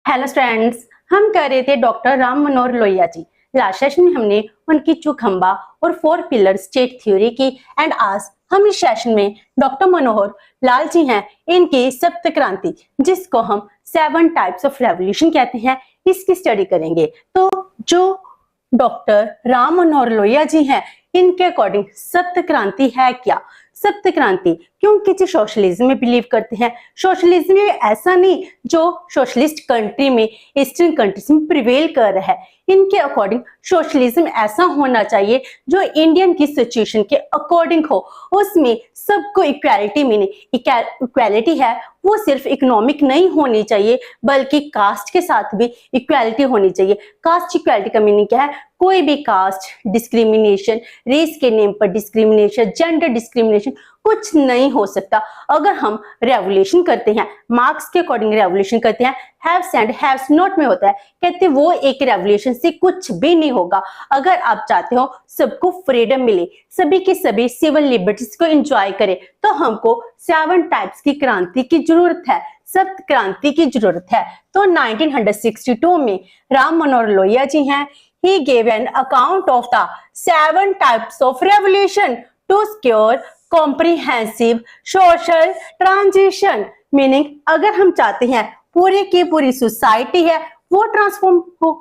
Hello students, हम कर रहे थे doctor Ram Manohar Lohia ji. Last session में हमने उनकी चुखंबा और 4 पिलर स्टेट थ्योरी की एंड आज हम इस सेशन में डॉक्टर मनोहर लाल जी हैं, इनकी सप्त क्रांति जिसको हम 7 टाइप्स ऑफ रेवोल्यूशन कहते हैं, इसकी स्टडी करेंगे। तो जो डॉक्टर राम मनोहर लोहिया जी हैं, इनके अकॉर्डिंग सप्त क्रांति है क्या? सप्त क्रांति क्योंकि जो सोशलिज्म में बिलीव करते हैं, सोशलिज्म में ऐसा नहीं जो सोशलिस्ट कंट्री में ईस्टर्न कंट्रीज में प्रिवेल कर रहा है। इनके अकॉर्डिंग सोशलिज्म ऐसा होना चाहिए जो इंडियन की सिचुएशन के अकॉर्डिंग हो, उसमें सबको इक्वालिटी मीनिंग इक्वालिटी है वो सिर्फ इकोनॉमिक नहीं होनी चाहिए बल्कि कास्ट के साथ भी इक्वालिटी होनी चाहिए। कास्ट इक्वालिटी का मीनिंग क्या है? कोई भी कास्ट डिस्क्रिमिनेशन, रेस के नेम पर डिस्क्रिमिनेशन, जेंडर डिस्क्रिमिनेशन कुछ नहीं हो सकता। अगर हम रेवोल्यूशन करते हैं, मार्क्स के अकॉर्डिंग रेवोल्यूशन करते हैं, हैव्स एंड हैव्स नॉट में होता है, कहते वो एक रेवोल्यूशन से कुछ भी नहीं होगा। अगर आप चाहते हो सबको फ्रीडम मिले, सभी के सभी सिविल लिबर्टीज को एंजॉय करें, तो हमको 7 टाइप्स की क्रांति की जरूरत है, सप्त क्रांति की जरूरत है। तो 1962 में राम मनोहर लोहिया जी हैं, he gave an account of the 7 types of revolution to secure comprehensive social transition। Meaning अगर हम चाहते हैं पूरी की पूरी सोसाइटी है वो ट्रांसफॉर्म हो,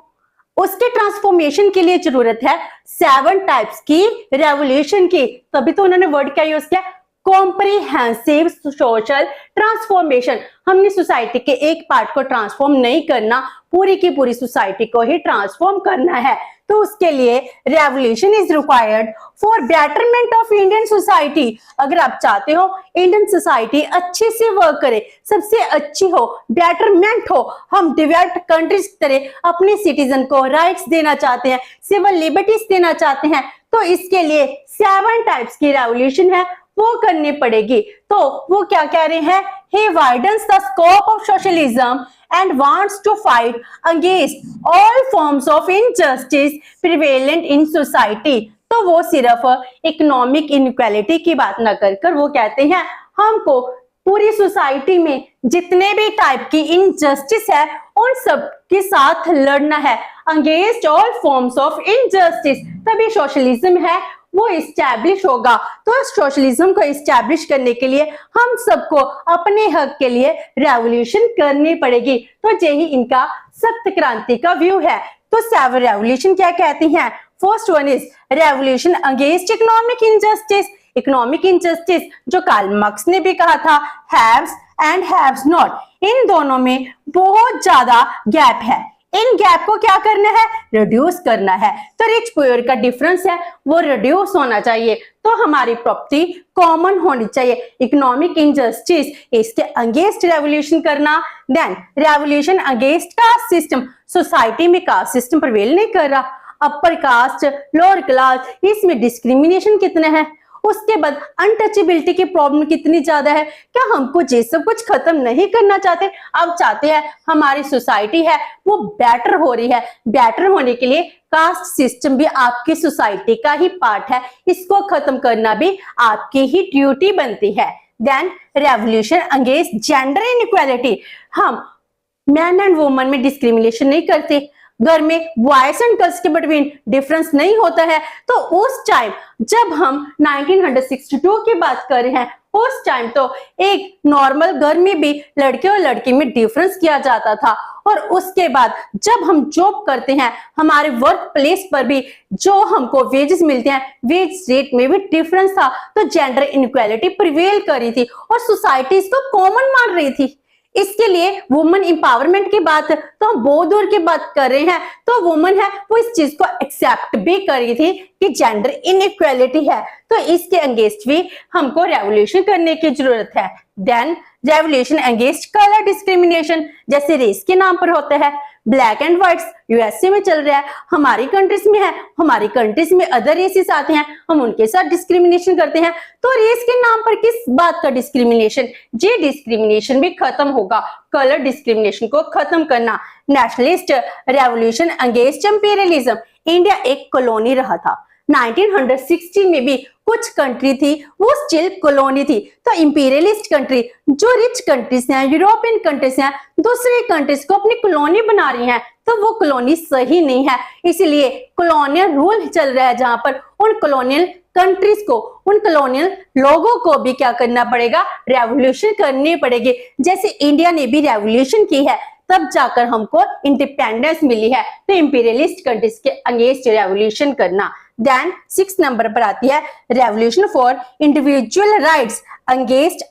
उसके ट्रांसफॉर्मेशन के लिए जरूरत है 7 टाइप्स की रेवोल्यूशन की। तभी तो उन्होंने वर्ड क्या यूज किया? Comprehensive social transformation. हमने सोसाइटी के एक पार्ट को ट्रांसफॉर्म नहीं करना, पूरी की पूरी सोसाइटी को ही ट्रांसफॉर्म करना है। तो उसके लिए revolution is required for betterment of Indian society. अगर आप चाहते हो इंडियन सोसाइटी अच्छे से वर्क करे, सबसे अच्छी हो, बेटरमेंट हो, हम डेवलप्ड कंट्रीज की तरह अपने सिटीजन को राइट्स देना चाहते हैं, सिविल लिबर्टीज देना चाहते हैं, तो इसके लिए 7 टाइप्स की रेवोल्यूशन है वो करनी पड़ेगी। तो वो क्या कह रहे हैं? He widens the scope of socialism and wants to fight against all forms of injustice prevalent in society। तो वो सिर्फ इकोनॉमिक इनइक्वालिटी की बात ना कर वो कहते हैं हमको पूरी सोसाइटी में जितने भी टाइप की इनजस्टिस है उन सब के साथ लड़ना है, against all forms of injustice, तभी सोशलिज्म है वो इस्टेब्लिश होगा। तो सोशलिज्म को इस्टेब्लिश करने के लिए हम सबको अपने हक के लिए रेवोल्यूशन करनी पड़ेगी। तो यही इनका सप्त क्रांति का व्यू है। तो 7 रेवोल्यूशन क्या कहती हैं? First one is revolution against economic injustice. Economic injustice जो कार्ल मार्क्स ने भी कहा था, हैव्स एंड हैव्स नॉट, इन दोनों में बहुत ज्यादा गैप है। इन गैप को क्या करना है? रिड्यूस करना है। तो रिच पुअर का डिफरेंस है वो रिड्यूस होना चाहिए। तो हमारी प्रॉपर्टी कॉमन होनी चाहिए। इकोनॉमिक इनजस्टिस इसके अगेंस्ट रेवोल्यूशन करना। Then revolution against caste system, society में कास्ट सिस्टम प्रिवेल नहीं कर रहा, अपर कास्ट, लोअर क्लास, इसमें डिस्क्रिमिनेशन कितना है। उसके बाद अनटचेबिलिटी की प्रॉब्लम कितनी ज्यादा है। क्या हमको ये सब कुछ खत्म नहीं करना चाहते? अब चाहते हैं हमारी सोसाइटी है वो बेटर हो रही है। बेटर होने के लिए कास्ट सिस्टम भी आपकी सोसाइटी का ही पार्ट है, इसको खत्म करना भी आपकी ही ड्यूटी बनती है। Then revolution against gender inequality, हम मैन एंड वुमन में डिस्क्रिमिनेशन नहीं करते, घर में बॉयज एंड गर्ल्स के बिटवीन डिफरेंस नहीं होता है। तो उस टाइम जब हम 1962 की बात कर रहे हैं, उस टाइम तो एक नॉर्मल घर में भी लड़के और लड़की में डिफरेंस किया जाता था। और उसके बाद जब हम जॉब करते हैं, हमारे वर्क प्लेस पर भी जो हमको वेजेस मिलते हैं, वेज रेट में भी डिफरेंस था। तो जेंडर इनइक्वालिटी प्रिवेल कर रही थी और सोसाइटी इसको कॉमन मान रही थी। इसके लिए वुमेन एम्पावरमेंट की बात तो हम बहुत दूर की बात कर रहे हैं। तो वुमेन है वो इस चीज को एक्सेप्ट भी कर रही थी कि जेंडर इनइक्वालिटी है, तो इसके अगेंस्ट भी हमको रेवोल्यूशन करने की जरूरत है। Then revolution against colour discrimination, जैसे रेस के नाम पर होता है, ब्लैक एंड व्हाइट्स यूएसए में चल रहा है, हमारी कंट्रीज में है, हमारी कंट्रीज में अदर रेसेस आते हैं, हम उनके साथ डिस्क्रिमिनेशन करते हैं। तो रेस के नाम पर किस बात का डिस्क्रिमिनेशन? ये डिस्क्रिमिनेशन भी खत्म होगा, कलर डिस्क्रिमिनेशन को खत्म करना। Nationalist revolution against imperialism, India एक कॉलोनी रहा था, 1960 में भी कुछ कंट्री थी वो स्टिल कॉलोनी थी। तो इंपीरियलिस्ट कंट्री, जो रिच कंट्रीज हैं, यूरोपियन कंट्रीज हैं, दूसरे कंट्रीज को अपनी कॉलोनी बना रही हैं, तो वो कॉलोनी सही नहीं है। इसलिए कॉलोनियल रूल चल रहा है, जहां पर उन कॉलोनियल कंट्रीज को, उन कॉलोनियल लोगों को भी क्या करना पड़ेगा, रेवोल्यूशन करनी पड़ेगी। जैसे इंडिया ने भी रेवोल्यूशन की है, तब जाकर हमको इंडिपेंडेंस मिली है। तो इंपीरियलिस्ट कंट्रीज के अगेंस्ट रेवोल्यूशन करना। देन 6 नंबर पर आती है revolution for individual rights against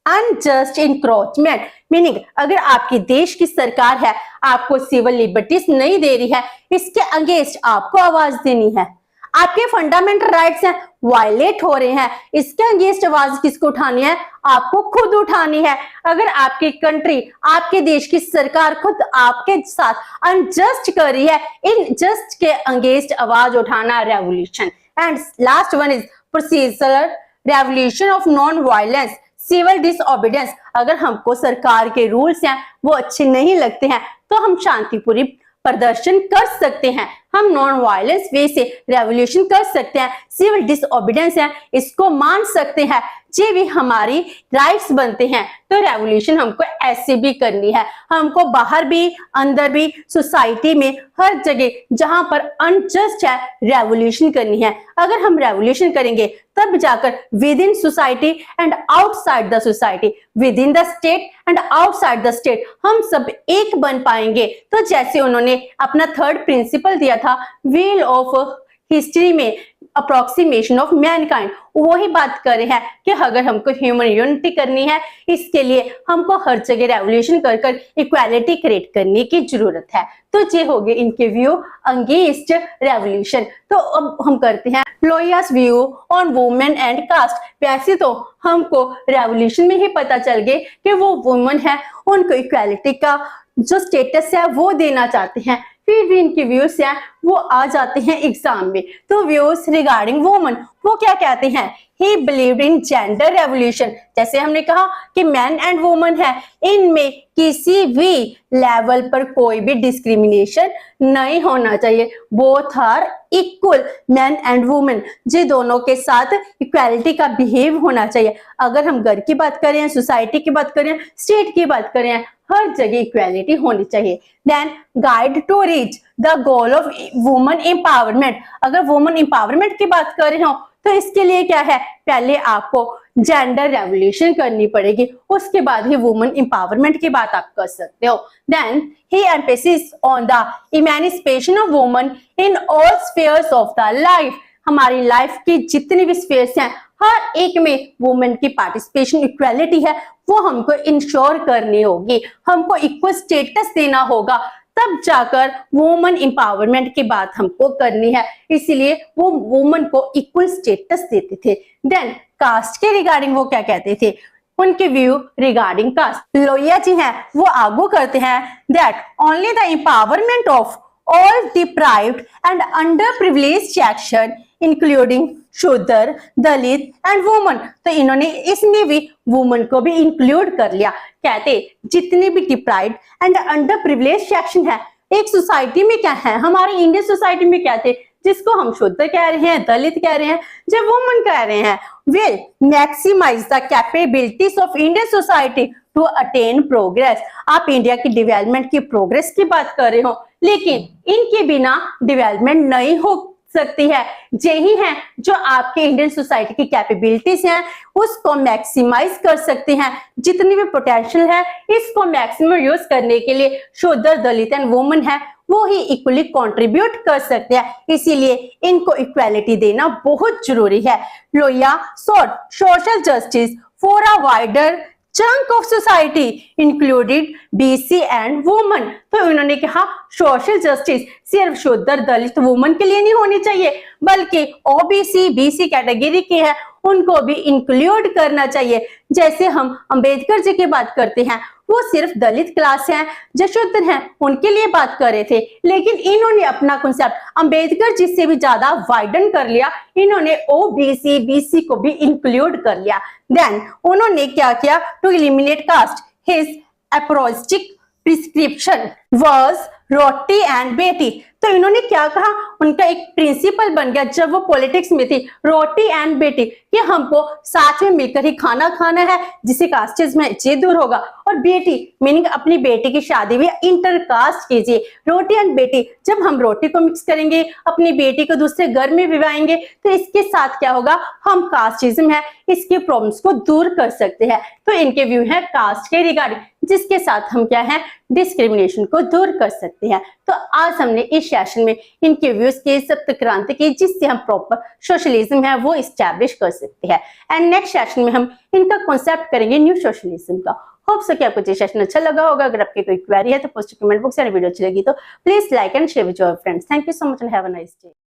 unjust encroachment. Meaning, अगर आपके देश की सरकार है, आपको सिविल लिबर्टीज नहीं दे रही है, इसके अगेंस्ट आपको आवाज देनी है। आपके फंडामेंटल राइट्स हैं वायलेट हो रहे हैं, इसके अगेंस्ट आवाज किसको उठानी है, आपको खुद उठानी है। अगर आपकी कंट्री, आपके देश की सरकार खुद आपके साथ अनजस्ट कर रही है, इनजस्ट के अगेंस्ट आवाज उठाना revolution. And last one is procedural revolution of non violence civil disobedience. अगर हमको सरकार के रूल्स हैं वो अच्छे नहीं लगते हैं, तो हम शांतिपूर्वक प्रदर्शन कर सकते हैं, हम नॉन वायलेंस वे से रेवोल्यूशन कर सकते हैं। सिविल डिसओबीडियंस है, इसको मान सकते हैं, ये भी हमारी राइट्स बनते हैं। तो रेवोल्यूशन हमको ऐसे भी करनी है, हमको बाहर भी अंदर भी सोसाइटी में हर जगह जहां पर अनजस्ट है रेवोल्यूशन करनी है। अगर हम रेवोल्यूशन करेंगे तब जाकर with in society and outside the society, with in the state and outside the state, हम सब एक बन पाएंगे। तो जैसे उन्होंने अपना 3rd प्रिंसिपल दिया था व्हील ऑफ हिस्ट्री में, अप्रोक्सीमेशन ऑफ मैनकाइंड, वही बात कर रहे हैं कि अगर हमको ह्यूमन यूनिटी करनी है, इसके लिए हमको हर जगह रेवोल्यूशन कर कर इक्वालिटी क्रिएट करने की जरूरत है। तो ये हो गए इनके व्यू अगेंस्ट रेवोल्यूशन। तो अब हम करते हैं Lohia's view on women and caste. वैसे तो हमको रेवोल्यूशन में ही पता चल गए कि वो वुमेन है, उनको इक्वालिटी का जो स्टेटस है वो देना चाहते हैं। फिर भी इनके व्यूज हैं वो आ जाते हैं एग्जाम में। तो व्यूज रिगार्डिंग वुमन, वो क्या कहते हैं, ही बिलीव्ड इन जेंडर रेवोल्यूशन। जैसे हमने कहा कि मैन एंड वुमन है, इनमें किसी भी लेवल पर कोई भी डिस्क्रिमिनेशन नहीं होना चाहिए, both are equal, man and women, ये दोनों के साथ इक्वालिटी का बिहेव होना चाहिए। अगर हम घर की बात करें, सोसाइटी की बात करें, स्टेट की बात करें, हर जगह इक्वालिटी होनी चाहिए। Then guide to reach the goal of woman empowerment. अगर वुमन एम्पावरमेंट की बात कर रहे हो तो इसके लिए क्या है, पहले आपको जेंडर रेवोल्यूशन करनी पड़ेगी, उसके बाद ही वुमन एम्पावरमेंट की बात आप कर सकते हो। Then he emphasis on the emancipation of woman in all spheres of the life. हमारी लाइफ की जितनी भी स्फीयर्स हैं, हर एक में वुमेन की पार्टिसिपेशन, इक्वालिटी है, वो हमको इंश्योर करनी होगी, हमको इक्वल स्टेटस देना होगा, तब जाकर वुमेन एम्पावरमेंट की बात हमको करनी है। इसीलिए वो वुमेन को इक्वल स्टेटस देते थे। देन कास्ट के रिगार्डिंग वो क्या कहते थे, उनके view regarding cast, Lohia ji हैं वो आगू करते हैं that only the empowerment of all deprived and underprivileged section including शूद्र, दलित एंड वुमन। तो इन्होंने इसमें भी वुमन को भी इंक्लूड कर लिया। कहते जितने भी deprived and under privilege section है एक सोसाइटी में, क्या है हमारी इंडियन सोसाइटी में, क्या थे जिसको हम शूद्र कह रहे हैं, दलित कह रहे हैं, जब वुमन कह रहे हैं, will maximize the capabilities of Indian society to attain progress. आप इंडिया की डेवलपमेंट की प्रोग्रेस की बात कर रहे हो, लेकिन इनके बिना डेवलपमेंट नहीं हो सकती है। यही है जो आपके इंडियन सोसाइटी की कैपेबिलिटीज हैं उसको मैक्सिमाइज कर सकते हैं, जितनी भी पोटेंशियल है इसको मैक्सिमम यूज करने के लिए शूद्र, दलित एंड वुमन है वो ही इक्वली कंट्रीब्यूट कर सकते हैं। इसीलिए इनको इक्वालिटी देना बहुत जरूरी है। Lohia sought social justice for a wider chunk of society included BC and woman. तो उन्होंने कहा सोशल जस्टिस सिर्फ शूद्र, दलित, वुमन के लिए नहीं होनी चाहिए, बल्कि ओबीसी, बीसी कैटेगरी के हैं उनको भी इंक्लूड करना चाहिए। जैसे हम अंबेडकर जी की बात करते हैं, वो सिर्फ दलित क्लास हैं, जो शूद्र हैं उनके लिए बात कर रहे थे, लेकिन इन्होंने अपना कॉन्सेप्ट अंबेडकर जी से भी ज्यादा वाइडन कर लिया, इन्होंने ओबीसी, बीसी को भी इंक्लूड कर लिया। देन उन्होंने क्या किया, to eliminate caste his approach prescription was roti and beti. तो इन्होंने क्या कहा, उनका एक प्रिंसिपल बन गया जब वो पॉलिटिक्स में थी, रोटी एंड बेटी, कि हमको साथ में मिलकर ही खाना खाना है, जिससे कास्टिज्म है ये दूर होगा। और बेटी मीनिंग अपनी बेटी की शादी भी इंटरकास्ट कीजिए। रोटी एंड बेटी, जब हम रोटी को मिक्स करेंगे, अपनी बेटी को दूसरे घर में विवाहेंगे, तो इसके साथ क्या होगा, हम कास्टिज्म है इसके प्रॉब्लम्स को दूर कर सकते हैं। तो इनके व्यू है कास्ट के रिगार्डिंग, जिसके साथ हम क्या है डिस्क्रिमिनेशन को दूर कर सकते हैं। तो आज हमने इस सेशन में इनके व्यूज के सप्त क्रांति की, जिससे हम प्रॉपर सोशलिज्म है वो इस्टेब्लिश कर सकते हैं। एंड नेक्स्ट सेशन में हम इनका कॉन्सेप्ट करेंगे न्यू सोशलिज्म का। होप सो कि आपको ये सेशन अच्छा लगा होगा। अगर आपकी कोई क्वेरी है तो पोस्ट कमेंट बॉक्स में, वीडियो अच्छी लगी तो please like and share with your friends. Thank you so much and have a nice day.